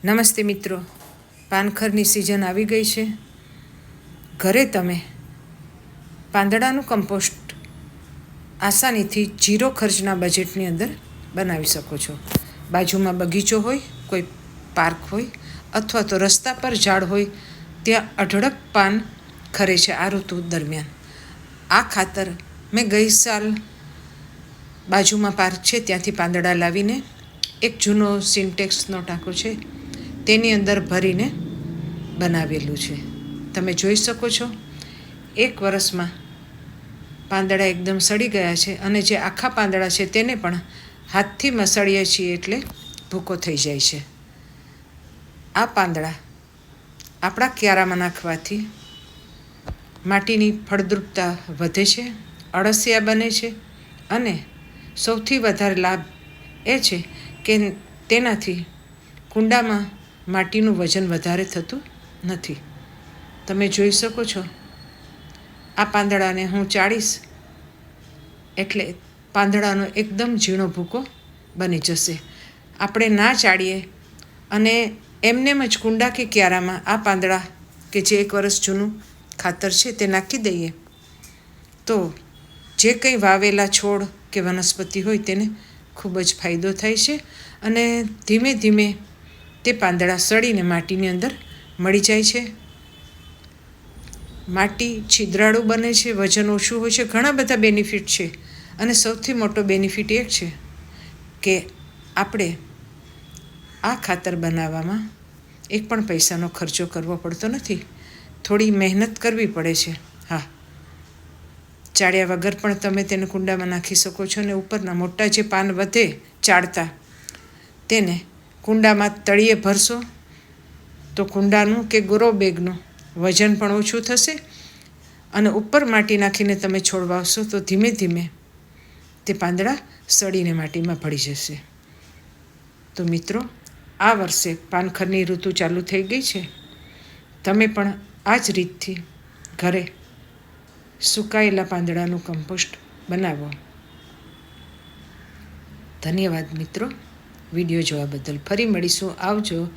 નમસ્તે મિત્રો, પાનખરની સિઝન આવી ગઈ છે. ઘરે તમે પાંદડાનું કમ્પોસ્ટ આસાનીથી 0 ખર્ચના બજેટની અંદર બનાવી શકો છો. બાજુમાં બગીચો હોય, કોઈ પાર્ક હોય અથવા તો રસ્તા પર ઝાડ હોય, ત્યાં અઢળક પાન ખરે છે આ ઋતુ દરમિયાન. આ ખાતર મેં ગઈ સાલ બાજુમાં પાર્ક છે ત્યાંથી પાંદડા લાવીને એક જૂનો સિન્ટેક્સનો ટાંકો છે તેની અંદર ભરીને બનાવેલું છે. તમે જોઈ શકો છો 1 વર્ષમાં પાંદડા એકદમ સડી ગયા છે અને જે આખા પાંદડા છે તેને પણ હાથથી મસળીએ છીએ એટલે ભૂકો થઈ જાય છે. આ પાંદડા આપણા ક્યારામાં નાખવાથી માટીની ફળદ્રુપતા વધે છે, અળસિયા બને છે અને સૌથી વધારે લાભ એ છે કે તેનાથી કુંડામાં માટીનું વજન વધારે થતું નથી. તમે જોઈ શકો છો આ પાંદડાને હું ચાળીશ એટલે પાંદડાનો એકદમ ઝીણો ભૂકો બની જશે. આપણે ના ચાળીએ અને એમનેમ જ કુંડા કે ક્યારામાં આ પાંદડા કે જે 1 વર્ષ જૂનું ખાતર છે તે નાખી દઈએ તો જે કંઈ વાવેલા છોડ કે વનસ્પતિ હોય તેને ખૂબ જ ફાયદો થાય છે અને ધીમે ધીમે તે પાંદડા સડીને માટીની અંદર મળી જાય છે. માટી છિદ્રાળુ બને છે, વજન ઓછું હોય છે, ઘણા બધા બેનિફિટ છે અને સૌથી મોટો બેનિફિટ એ છે કે આપણે આ ખાતર બનાવવામાં એક પણ પૈસાનો ખર્ચો કરવો પડતો નથી. થોડી મહેનત કરવી પડે છે. હા, ચાળ્યા વગર પણ તમે તેને કુંડામાં નાખી શકો છો અને ઉપરના મોટા જે પાન વધે ચાળતા તેને કુંડામાં તળિયે ભરશો તો કુંડાનું કે ગ્રો બેગનું વજન પણ ઓછું થશે અને ઉપર માટી નાખીને તમે છોડ વાવશો તો ધીમે ધીમે તે પાંદડા સડીને માટીમાં ભળી જશે. તો મિત્રો, આ વર્ષે પાનખરની ઋતુ ચાલુ થઈ ગઈ છે. તમે પણ આ જ રીતથી ઘરે સુકાયેલા પાંદડાનું કમ્પોસ્ટ બનાવો. ધન્યવાદ મિત્રો, વિડીયો જોવા બદલ. ફરી મળીશું. આવજો.